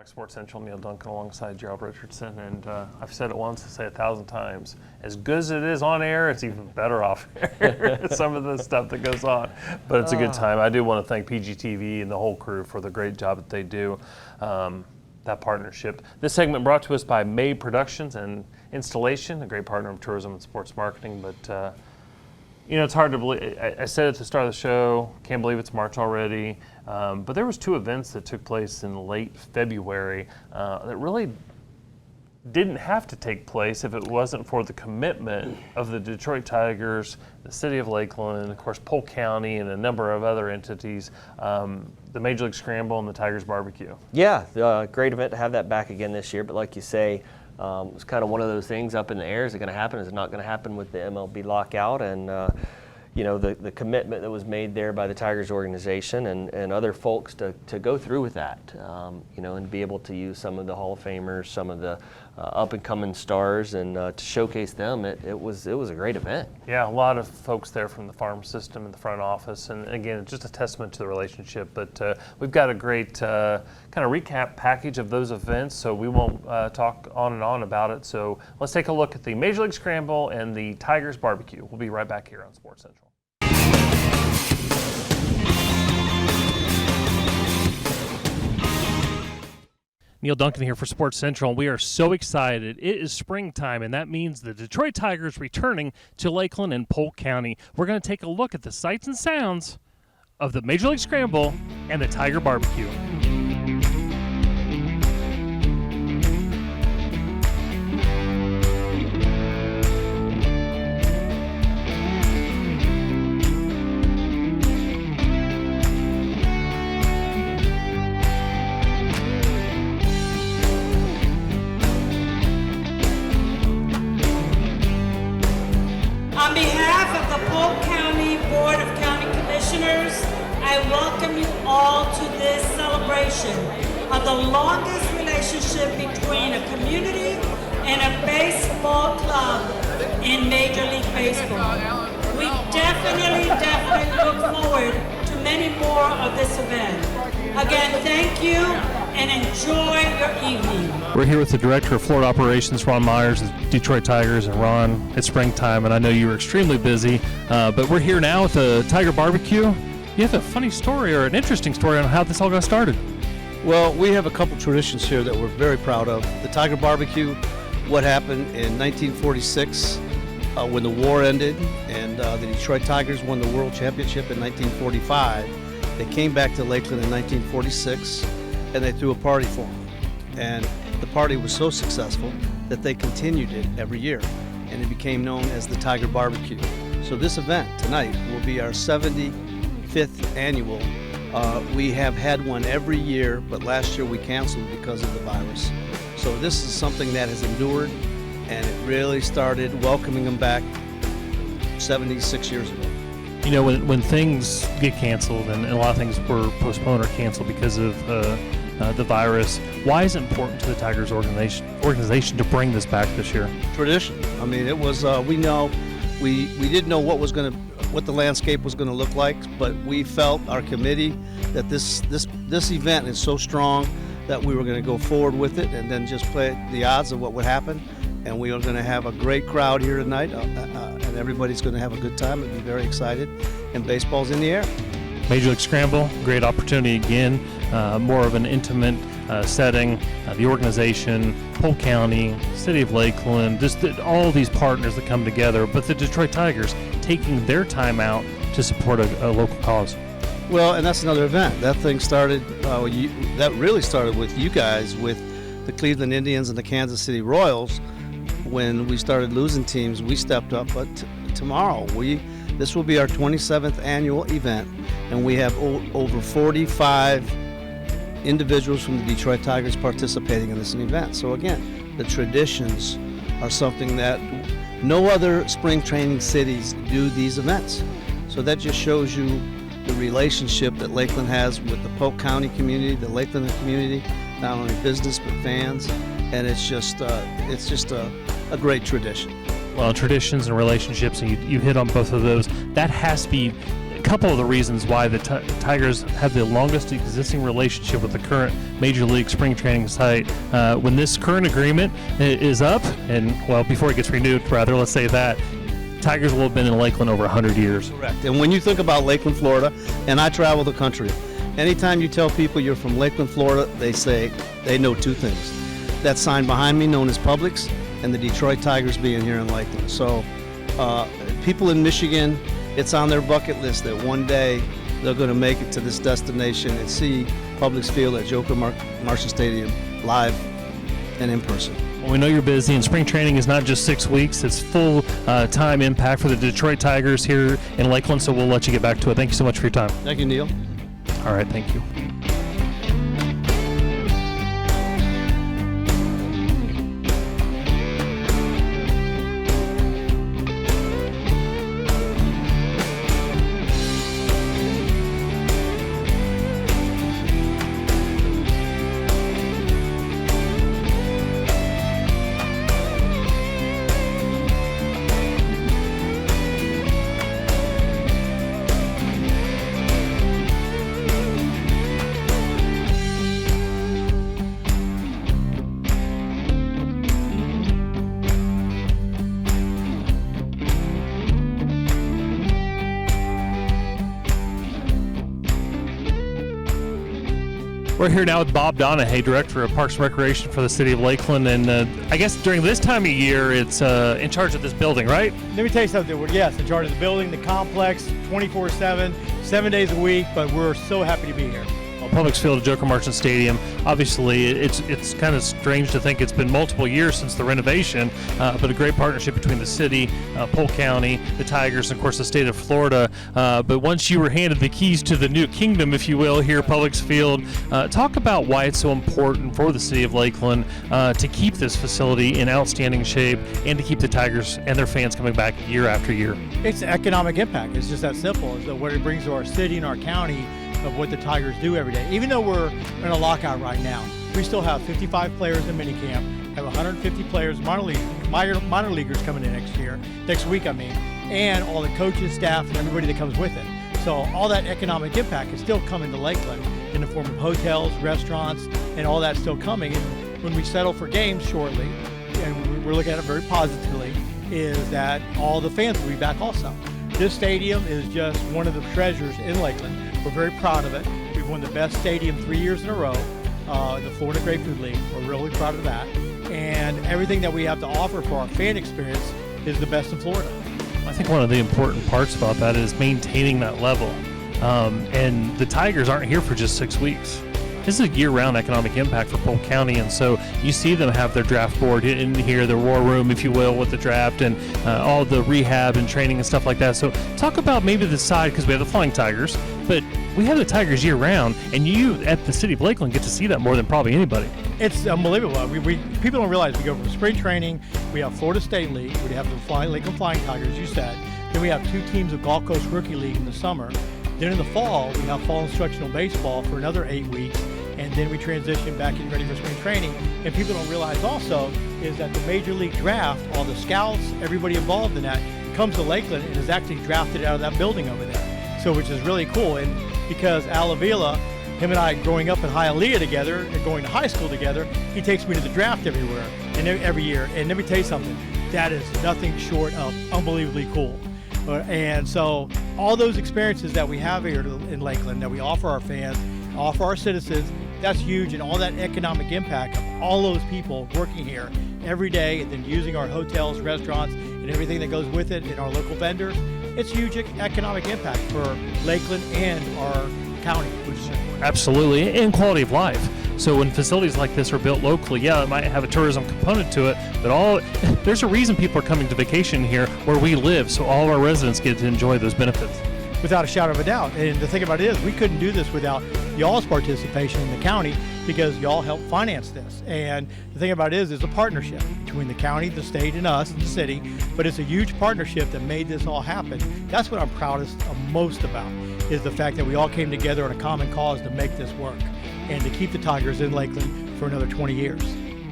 Sports Central, Neil Duncan alongside Gerald Richardson, and I've said it once, I'll say it 1,000 times. As good as it is on air, it's even better off air, some of the stuff that goes on. But it's a good time. I do want to thank PGTV and the whole crew for the great job that they do, that partnership. This segment brought to us by May Productions and Installation, a great partner of tourism and sports marketing. But you know, it's hard to believe. I said at the start of the show, can't believe it's March already. But there was 2 events that took place in late February that really didn't have to take place if it wasn't for the commitment of the Detroit Tigers, the City of Lakeland, and of course Polk County and a number of other entities, the Major League Scramble and the Tigers Barbecue. Yeah, great event to have that back again this year, but like you say, it was kind of one of those things up in the air. Is it going to happen? Is it not going to happen with the MLB lockout? And you know, the commitment that was made there by the Tigers organization and other folks to go through with that, you know, and be able to use some of the Hall of Famers, some of the up-and-coming stars, and to showcase them. It was a great event. Yeah, a lot of folks there from the farm system and the front office, and again, it's just a testament to the relationship. But we've got a great kind of recap package of those events, so we won't talk on and on about it. So let's take a look at the Major League Scramble and the Tigers Barbecue. We'll be right back here on Sports Central. Neil Duncan here for Sports Central. We are so excited. It is springtime, and that means the Detroit Tigers returning to Lakeland and Polk County. We're going to take a look at the sights and sounds of the Major League Scramble and the Tiger Barbecue. On behalf of the Polk County Board of County Commissioners, I welcome you all to this celebration of the longest relationship between a community and a baseball club in Major League Baseball. We definitely look forward to many more of this event. Again, thank you and enjoy your evening. We're here with the Director of Florida Operations, Ron Myers, of Detroit Tigers. And Ron, it's springtime, and I know you were extremely busy, but we're here now with the Tiger Barbecue. You have a funny story or an interesting story on how this all got started. Well, we have a couple traditions here that we're very proud of. The Tiger Barbecue, what happened in 1946 when the war ended and the Detroit Tigers won the World Championship in 1945. They came back to Lakeland in 1946 and they threw a party for them. And the party was so successful that they continued it every year and it became known as the Tiger Barbecue. So this event tonight will be our 75th annual. We have had one every year, but last year we canceled because of the virus. So this is something that has endured, and it really started welcoming them back 76 years ago. You know, when things get canceled, and a lot of things were postponed or canceled because of the virus, why is it important to the Tigers organization to bring this back this year? Tradition. I mean, it was. We didn't know what the landscape was going to look like, but we felt, our committee, that this event is so strong that we were going to go forward with it and then just play the odds of what would happen. And we are going to have a great crowd here tonight, and everybody's going to have a good time and be very excited. And baseball's in the air. Major League Scramble, great opportunity again, more of an intimate setting. The organization, Polk County, City of Lakeland, just all these partners that come together, but the Detroit Tigers taking their time out to support a local cause. Well, and that's another event. That thing started, that really started with you guys, with the Cleveland Indians and the Kansas City Royals. When we started losing teams, we stepped up. But tomorrow, this will be our 27th annual event, and we have over 45 individuals from the Detroit Tigers participating in this event. So again, the traditions are something that no other spring training cities do these events. So that just shows you the relationship that Lakeland has with the Polk County community, the Lakeland community, not only business but fans, and it's just a great tradition. Well, traditions and relationships, and you hit on both of those. That has to be a couple of the reasons why the Tigers have the longest existing relationship with the current Major League spring training site. When this current agreement is up, and well, before it gets renewed, rather, let's say that, Tigers will have been in Lakeland over 100 years. Correct. And when you think about Lakeland, Florida, and I travel the country, anytime you tell people you're from Lakeland, Florida, they say they know two things. That sign behind me known as Publix, and the Detroit Tigers being here in Lakeland. So people in Michigan, it's on their bucket list that one day they're going to make it to this destination and see Publix Field at Joker Marchant Stadium live and in person. Well, we know you're busy, and spring training is not just 6 weeks. It's full-time impact for the Detroit Tigers here in Lakeland, so we'll let you get back to it. Thank you so much for your time. Thank you, Neil. All right, thank you. We're here now with Bob Donahue, Director of Parks and Recreation for the City of Lakeland, and I guess during this time of year, it's in charge of this building, right? Let me tell you something. We're, yes, in charge of the building, the complex, 24/7, 7 days a week, but we're so happy to be here. Well, Publix Field at Joker Marchant Stadium, obviously it's kind of strange to think it's been multiple years since the renovation, but a great partnership between the city, Polk County, the Tigers, and of course the state of Florida. But once you were handed the keys to the new kingdom, if you will, here at Publix Field, talk about why it's so important for the city of Lakeland to keep this facility in outstanding shape and to keep the Tigers and their fans coming back year after year. It's the economic impact. It's just that simple. It's what it brings to our city and our county of what the Tigers do every day. Even though we're in a lockout right now, we still have 55 players in minicamp, have 150 players, minor leaguers coming in next week, and all the coaches, staff, and everybody that comes with it. So all that economic impact is still coming to Lakeland in the form of hotels, restaurants, and all that's still coming. And when we settle for games shortly, and we're looking at it very positively, is that all the fans will be back also. This stadium is just one of the treasures in Lakeland. We're very proud of it. We've won the best stadium 3 years in a row, the Florida Great Food League. We're really proud of that. And everything that we have to offer for our fan experience is the best in Florida. I think one of the important parts about that is maintaining that level. And the Tigers aren't here for just 6 weeks. This is a year-round economic impact for Polk County, and so you see them have their draft board in here, their war room, if you will, with the draft and all the rehab and training and stuff like that. So talk about maybe the side, because we have the Flying Tigers, but we have the Tigers year-round, and you at the city of Lakeland get to see that more than probably anybody. It's unbelievable. People don't realize we go from spring training, we have Florida State League, we have the Lakeland Flying Tigers, you said, then we have 2 teams of Gulf Coast Rookie League in the summer. Then in the fall, we have fall instructional baseball for another 8 weeks, and then we transition back and ready for spring training. And people don't realize also is that the Major League Draft, all the scouts, everybody involved in that, comes to Lakeland and is actually drafted out of that building over there. So which is really cool. And because Al Avila, him and I growing up in Hialeah together and going to high school together, he takes me to the draft everywhere and every year. And let me tell you something, that is nothing short of unbelievably cool. And so all those experiences that we have here in Lakeland that we offer our fans, offer our citizens, that's huge, and all that economic impact of all those people working here every day and then using our hotels, restaurants, and everything that goes with it, and our local vendors, it's huge economic impact for Lakeland and our county. Absolutely, and quality of life. So when facilities like this are built locally, yeah, it might have a tourism component to it, but there's a reason people are coming to vacation here where we live, so all of our residents get to enjoy those benefits. Without a shadow of a doubt. And the thing about it is, we couldn't do this without y'all's participation in the county, because y'all help finance this. And the thing about it is, it's a partnership between the county, the state, and us, the city, but it's a huge partnership that made this all happen. That's what I'm proudest of most about, is the fact that we all came together on a common cause to make this work and to keep the Tigers in Lakeland for another 20 years.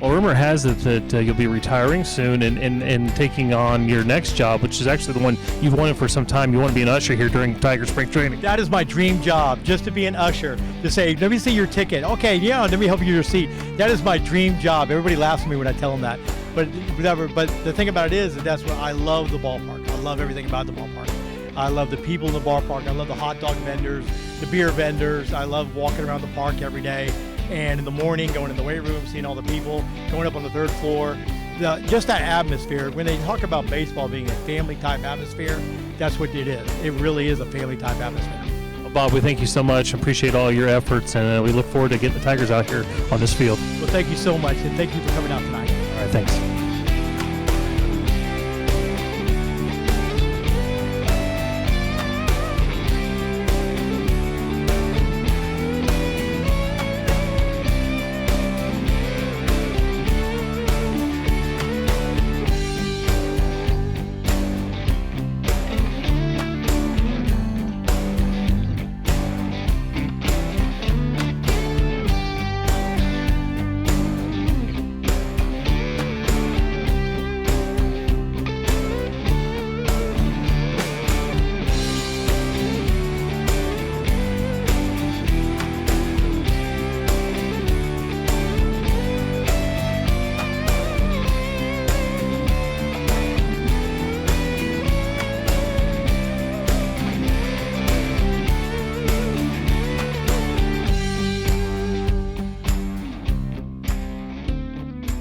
Well, rumor has it that you'll be retiring soon and taking on your next job, which is actually the one you've wanted for some time. You want to be an usher here during Tiger Spring Training. That is my dream job, just to be an usher, to say, let me see your ticket. Okay, yeah, let me help you with your seat. That is my dream job. Everybody laughs at me when I tell them that. But whatever. But the thing about it is that that's what I love the ballpark. I love everything about the ballpark. I love the people in the ballpark. I love the hot dog vendors, the beer vendors. I love walking around the park every day. And in the morning, going in the weight room, seeing all the people, going up on the 3rd floor, just that atmosphere. When they talk about baseball being a family-type atmosphere, that's what it is. It really is a family-type atmosphere. Well, Bob, we thank you so much. Appreciate all your efforts, and we look forward to getting the Tigers out here on this field. Well, thank you so much, and thank you for coming out tonight. All right, thanks.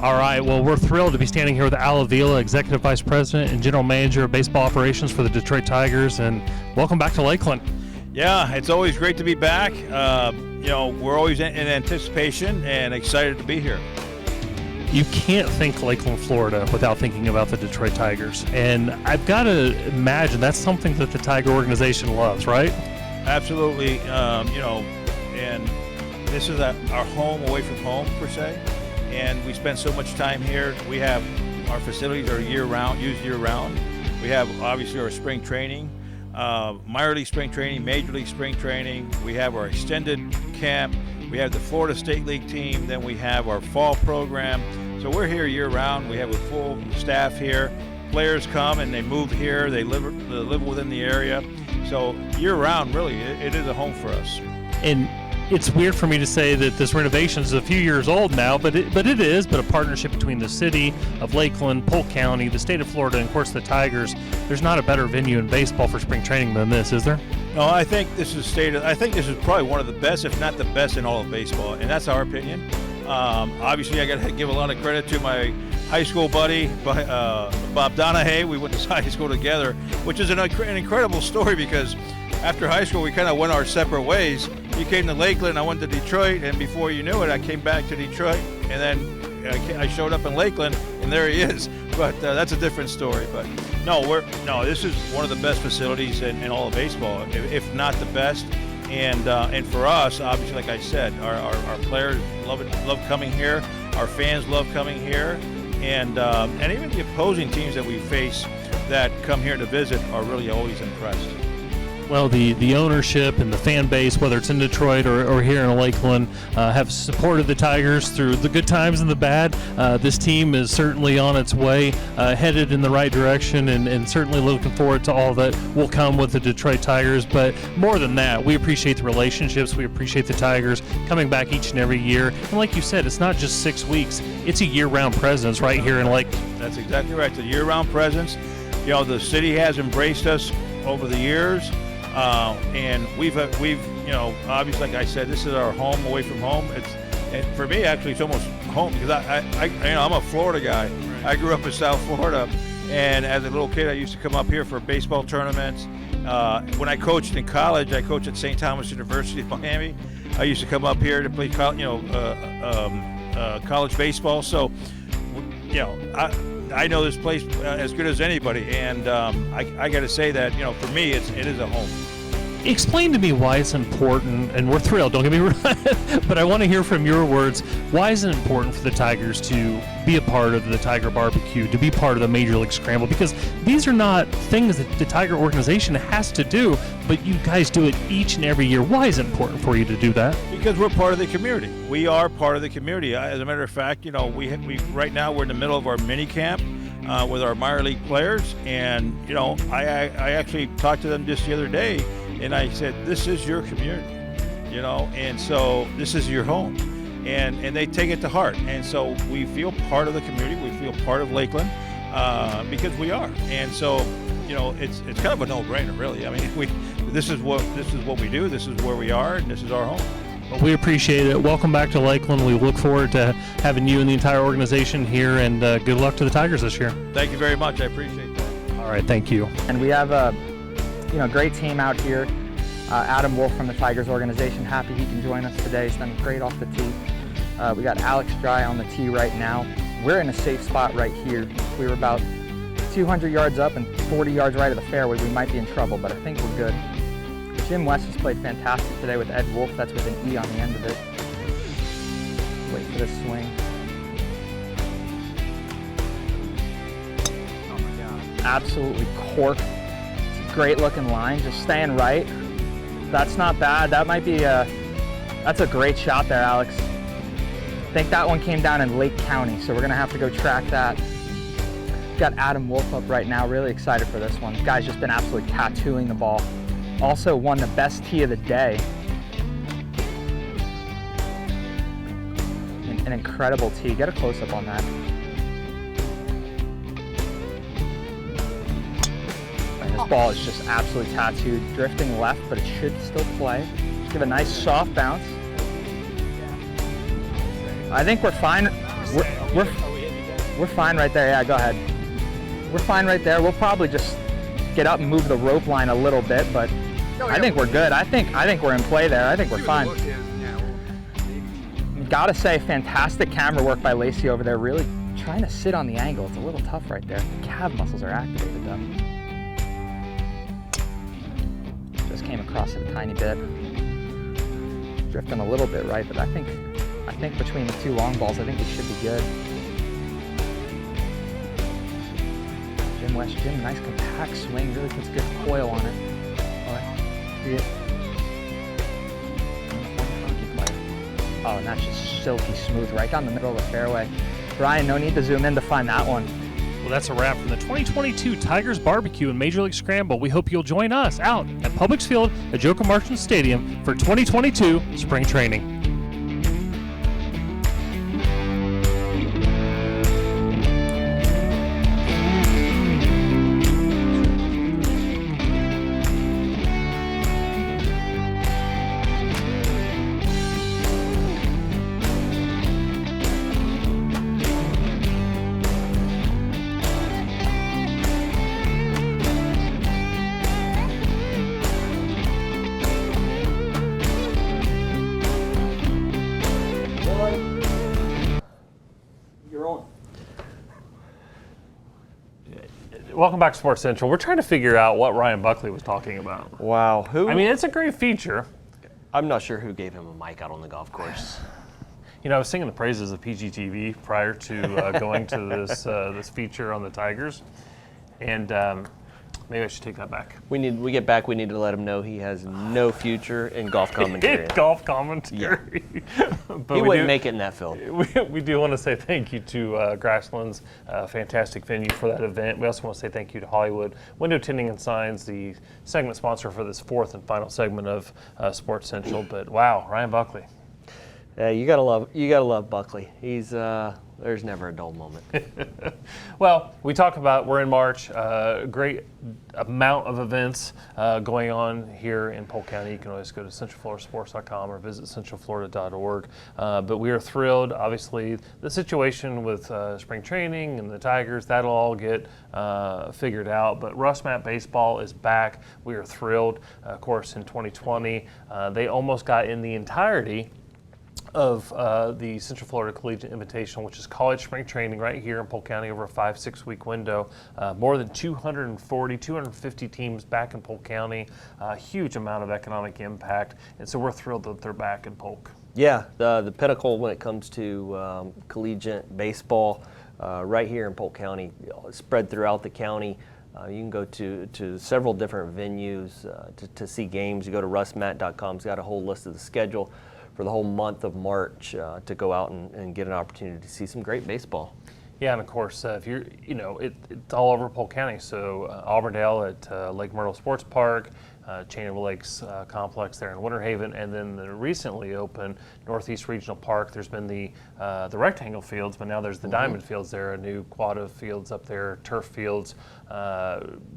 All right, well, we're thrilled to be standing here with Al Avila, Executive Vice President and General Manager of Baseball Operations for the Detroit Tigers, and welcome back to Lakeland. Yeah, it's always great to be back. We're always in anticipation and excited to be here. You can't think Lakeland, Florida without thinking about the Detroit Tigers, and I've got to imagine that's something that the Tiger organization loves, right? Absolutely, and this is our home away from home, per se. And we spend so much time here. We have our facilities are used year-round. We have obviously our spring training, minor league spring training, major league spring training. We have our extended camp. We have the Florida State League team, then we have our fall program. So we're here year-round. We have a full staff here. Players come and they move here. They live within the area. So year-round, really, it is a home for us. And it's weird for me to say that this renovation is a few years old now, but it is. But a partnership between the city of Lakeland, Polk County, the state of Florida, and of course the Tigers. There's not a better venue in baseball for spring training than this, is there? No, I think this is I think this is probably one of the best, if not the best, in all of baseball, and that's our opinion. Obviously, I got to give a lot of credit to my high school buddy, Bob Donahue. We went to high school together, which is an incredible story because after high school, we kind of went our separate ways. He came to Lakeland, I went to Detroit, and before you knew it, I came back to Detroit, and then I showed up in Lakeland, and there he is. But that's a different story. But no, this is one of the best facilities in all of baseball, if not the best. And for us, obviously, like I said, our players love coming here. Our fans love coming here, and even the opposing teams that we face that come here to visit are really always impressed. Well, the ownership and the fan base, whether it's in Detroit or here in Lakeland, have supported the Tigers through the good times and the bad. This team is certainly on its way, headed in the right direction, and certainly looking forward to all that will come with the Detroit Tigers. But more than that, we appreciate the relationships. We appreciate the Tigers coming back each and every year. And like you said, it's not just 6 weeks. It's a year-round presence right here in Lakeland. That's exactly right. It's a year-round presence. You know, the city has embraced us over the years. And we've obviously, like I said, this is our home away from home. And for me, actually, it's almost home because I'm a Florida guy. I grew up in South Florida, and as a little kid, I used to come up here for baseball tournaments. When I coached in college, I coached at St. Thomas University of Miami. I used to come up here to play, college baseball. So, I know this place as good as anybody, and I got to say that for me, it is a home. Explain to me why it's important, and we're thrilled, don't get me wrong, but I want to hear from your words. Why is it important for the Tigers to be a part of the Tiger Barbecue, to be part of the Major League Scramble? Because these are not things that the Tiger organization has to do, but you guys do it each and every year. Why is it important for you to do that? Because we're part of the community. We are part of the community. As a matter of fact, we right now we're in the middle of our mini camp with our minor league players, and I actually talked to them just the other day. And I said, this is your community, and so this is your home. And they take it to heart. And so we feel part of the community. We feel part of Lakeland because we are. And so, it's kind of a no-brainer, really. I mean, this is what we do. This is where we are, and this is our home. Well, we appreciate it. Welcome back to Lakeland. We look forward to having you and the entire organization here, and good luck to the Tigers this year. Thank you very much. I appreciate that. All right, thank you. And we have a great team out here. Adam Wolf from the Tigers organization, happy he can join us today. He's done great off the tee. We got Alex Dry on the tee right now. We're in a safe spot right here. If we were about 200 yards up and 40 yards right of the fairway, we might be in trouble, but I think we're good. Jim West has played fantastic today with Ed Wolf. That's with an E on the end of it. Wait for this swing. Oh my God. Absolutely corked. It's a great looking line, just staying right. That's not bad. That might be that's a great shot there, Alex. I think that one came down in Lake County, so we're gonna have to go track that. Got Adam Wolf up right now, really excited for this one. This guy's just been absolutely tattooing the ball. Also won the best tee of the day. An incredible tee. Get a close-up on that. This ball is just absolutely tattooed, drifting left, but it should still play. Just give a nice soft bounce. I think we're fine. We're fine right there. Yeah, go ahead. We're fine right there. We'll probably just get up and move the rope line a little bit, but I think we're good. I think we're in play there. I think we're fine. Gotta say, fantastic camera work by Lacey over there. Really trying to sit on the angle. It's a little tough right there. The calf muscles are activated though. Came across it a tiny bit. Drifting a little bit right, but I think between the two long balls, I think we should be good. Jim, nice compact swing, really puts good coil on it. See it? Oh, and that's just silky smooth right down the middle of the fairway. Brian, no need to zoom in to find that one. Well, that's a wrap from the 2022 Tigers Barbecue and Major League Scramble. We hope you'll join us out at Publix Field at Joker Marchand Stadium for 2022 spring training. Welcome back to Sports Central. We're trying to figure out what Ryan Buckley was talking about. Wow, who? I mean, it's a great feature. I'm not sure who gave him a mic out on the golf course. You know, I was singing the praises of PGTV prior to going to this feature on the Tigers, and maybe I should take that back. We get back. We need to let him know he has no future in golf commentary. Golf commentary. Yeah. But he wouldn't make it in that field. We do want to say thank you to Grasslands, fantastic venue for that event. We also want to say thank you to Hollywood Window Tinting and Signs, the segment sponsor for this fourth and final segment of Sports Central. But wow, Ryan Buckley. You gotta love Buckley. He's there's never a dull moment. Well, we talk about we're in March. Great amount of events going on here in Polk County. You can always go to centralfloridasports.com or visit centralflorida.org. But we are thrilled. Obviously, the situation with spring training and the Tigers, that'll all get figured out. But Russ Mat Baseball is back. We are thrilled. Of course, in 2020, they almost got in the entirety of the Central Florida Collegiate Invitational, which is college spring training right here in Polk County over a 5-6 week window. More than 250 teams back in Polk County, a huge amount of economic impact. And so we're thrilled that they're back in Polk. Yeah, the pinnacle when it comes to collegiate baseball right here in Polk County, spread throughout the county. You can go to several different venues to see games. You go to russmat.com. It's got a whole list of the schedule for the whole month of March to go out and get an opportunity to see some great baseball. Yeah, and of course, if you're, it's all over Polk County. So Auburndale at Lake Myrtle Sports Park, Chain of Lakes complex there in Winter Haven, and then the recently opened Northeast Regional Park. There's been the rectangle fields, but now there's the diamond fields there, a new quad of fields up there, turf fields.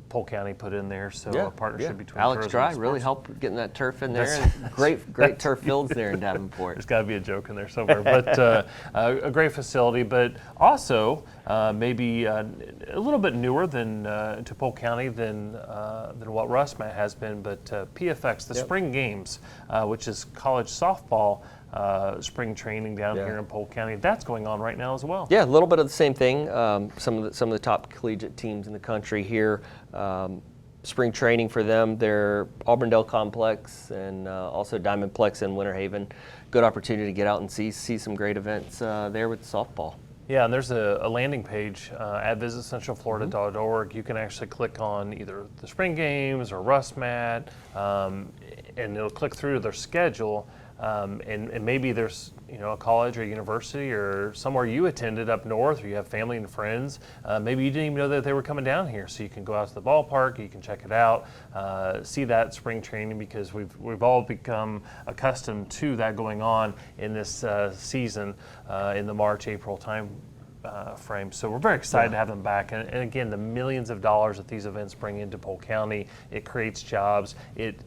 Polk County put in there, so a partnership between Alex tourism Dry and really sports. helped getting that turf in there. And great turf fields there in Davenport. There's got to be a joke in there somewhere, but a great facility, but also maybe a little bit newer than to Polk County than what Russ Mat has been. But PFX, the Spring Games, which is college softball spring training down here in Polk County, that's going on right now as well. Yeah, a little bit of the same thing. Some of the top collegiate teams in the country here. Spring training for them, their Auburndale complex and also Diamondplex in Winter Haven. Good opportunity to get out and see some great events there with softball. Yeah, and there's a landing page at visitcentralflorida.org. You can actually click on either the spring games or Russ Mat, and it'll click through to their schedule. And maybe there's a college or university or somewhere you attended up north, or you have family and friends. Maybe you didn't even know that they were coming down here, so you can go out to the ballpark, you can check it out, see that spring training, because we've all become accustomed to that going on in this season in the March-April time frame. So we're very excited to have them back. And again, the millions of dollars that these events bring into Polk County, it creates jobs. It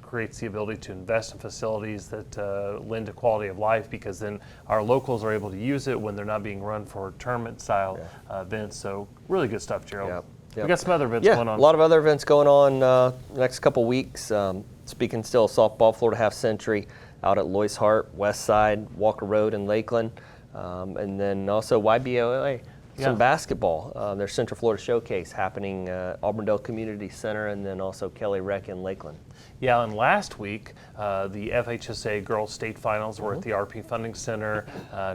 creates the ability to invest in facilities that lend to quality of life, because then our locals are able to use it when they're not being run for tournament style events. So really good stuff, Gerald. Yep. We got some other events going on. A lot of other events going on the next couple weeks. Speaking still of softball, Florida Half Century out at Lois Hart, West Side, Walker Road in Lakeland. And then also YBOA some Yeah. basketball. There's Central Florida Showcase happening at Auburndale Community Center, and then also Kelly Rec in Lakeland. Yeah, and last week, the FHSA Girls State Finals were at the RP Funding Center. I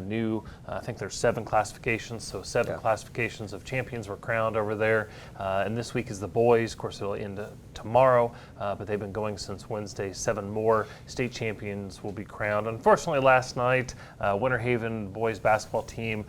think there's 7 classifications, so 7 classifications of champions were crowned over there. And this week is the boys. Of course, it'll end tomorrow, but they've been going since Wednesday. 7 more state champions will be crowned. Unfortunately, last night, Winter Haven boys basketball team,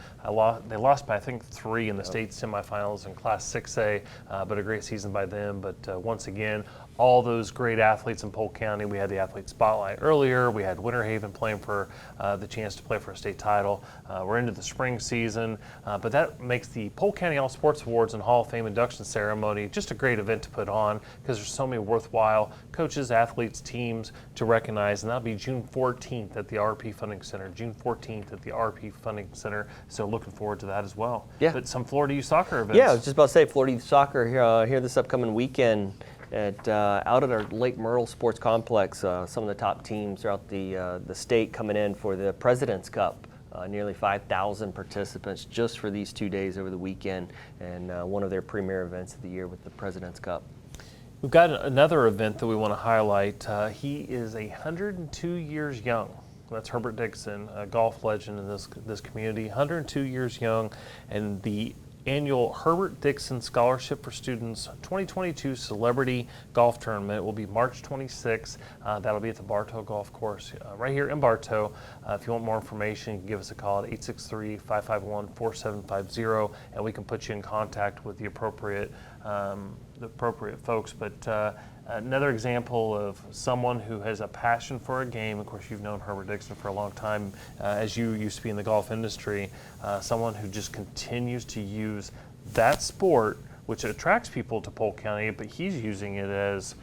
they lost by, I think, 3 in the state semifinals in Class 6A, but a great season by them. But once again, all those great athletes in Polk County. We had the athlete spotlight earlier. We had Winter Haven playing for the chance to play for a state title. We're into the spring season, but that makes the Polk County All Sports Awards and Hall of Fame induction ceremony just a great event to put on, because there's so many worthwhile coaches, athletes, teams to recognize, and that'll be June 14th at the RP Funding Center. June 14th at the RP Funding Center. So looking forward to that as well. Yeah. But some Florida Youth Soccer events. Yeah, I was just about to say Florida Youth Soccer here this upcoming weekend. Out at our Lake Myrtle Sports Complex, some of the top teams throughout the state coming in for the President's Cup. Nearly 5,000 participants just for these 2 days over the weekend, and one of their premier events of the year with the President's Cup. We've got another event that we want to highlight. He is 102 years young. That's Herbert Dixon, a golf legend in this community. 102 years young, and the annual Herbert Dixon Scholarship for Students 2022 Celebrity Golf Tournament will be March 26th. That'll be at the Bartow Golf Course right here in Bartow. If you want more information, you can give us a call at 863-551-4750, and we can put you in contact with the appropriate folks. But another example of someone who has a passion for a game. Of course, you've known Herbert Dixon for a long time, as you used to be in the golf industry. Someone who just continues to use that sport, which attracts people to Polk County, but he's using it as,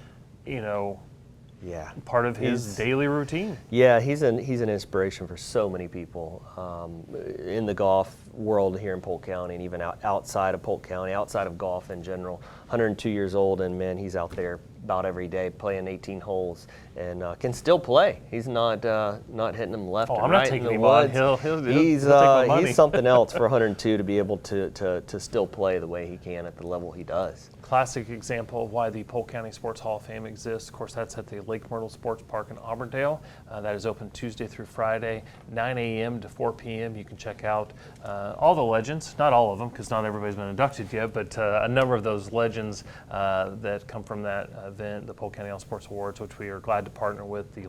part of his daily routine. Yeah, he's an inspiration for so many people in the golf world here in Polk County, and even outside of Polk County, outside of golf in general. 102 years old, and man, he's out there about every day playing 18 holes, and can still play. He's not hitting them left or I'm right not taking in the him on. woods. He'll take my money. He's something else for 102 to be able to still play the way he can at the level he does. Classic example of why the Polk County Sports Hall of Fame exists. Of course, that's at the Lake Myrtle Sports Park in Auburndale. That is open Tuesday through Friday, 9 a.m. to 4 p.m. You can check out all the legends, not all of them, because not everybody's been inducted yet, but a number of those legends that come from that event, the Polk County All Sports Awards, which we are glad to partner with the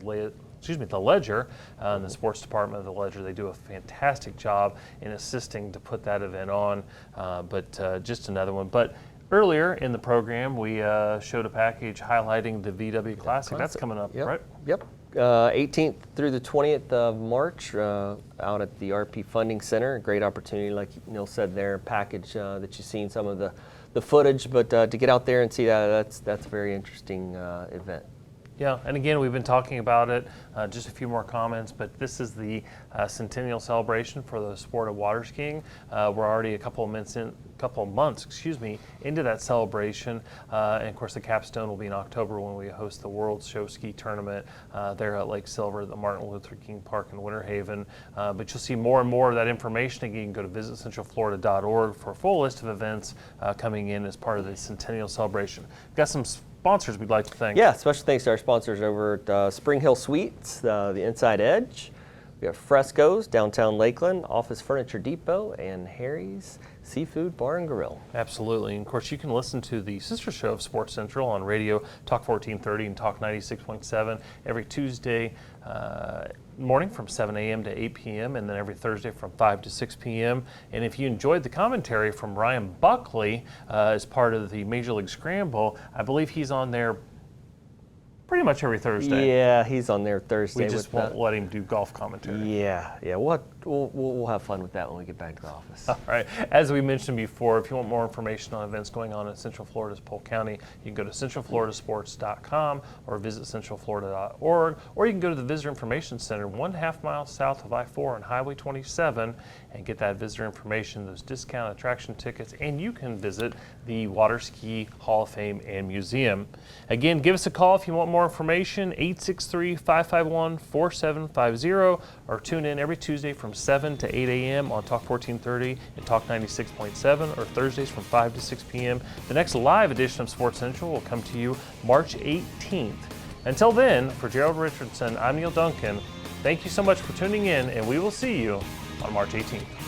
Ledger, and the sports department of the Ledger. They do a fantastic job in assisting to put that event on, but just another one. But earlier in the program, we showed a package highlighting the VW Classic. That's coming up, right? Yep. 18th through the 20th of March out at the RP Funding Center. A great opportunity, like Neil said there, package that you've seen some of the footage, but to get out there and see that's a very interesting event. Yeah, and again, we've been talking about it, just a few more comments, but this is the centennial celebration for the sport of water skiing. We're already a couple of months into that celebration, and of course the capstone will be in October when we host the World Show Ski Tournament there at Lake Silver at the Martin Luther King Park in Winter Haven. But you'll see more and more of that information. Again, you can go to visitcentralflorida.org for a full list of events coming in as part of the centennial celebration. We've got some sponsors we'd like to thank. Yeah, special thanks to our sponsors over at Spring Hill Suites, the Inside Edge. We have Fresco's, Downtown Lakeland, Office Furniture Depot, and Harry's Seafood Bar and Grill. Absolutely. And of course, you can listen to the sister show of Sports Central on radio, Talk 1430 and Talk 96.7 every Tuesday morning from 7 a.m. to 8 p.m. and then every Thursday from 5 to 6 p.m. And if you enjoyed the commentary from Ryan Buckley as part of the Major League Scramble, I believe he's on there pretty much every Thursday. Yeah, he's on there Thursday. We just won't let him do golf commentary. Yeah. We'll have fun with that when we get back to the office. All right. As we mentioned before, if you want more information on events going on in Central Florida's Polk County, you can go to centralfloridasports.com or visit centralflorida.org, or you can go to the Visitor Information Center 1/2 mile south of I-4 on Highway 27 and get that visitor information, those discount attraction tickets, and you can visit the Water Ski Hall of Fame and Museum. Again, give us a call if you want more information, 863-551-4750, or tune in every Tuesday from from 7 to 8 a.m. on Talk 1430 and Talk 96.7, or Thursdays from 5 to 6 p.m. The next live edition of Sports Central will come to you March 18th. Until then, for Gerald Richardson, I'm Neil Duncan. Thank you so much for tuning in, and we will see you on March 18th.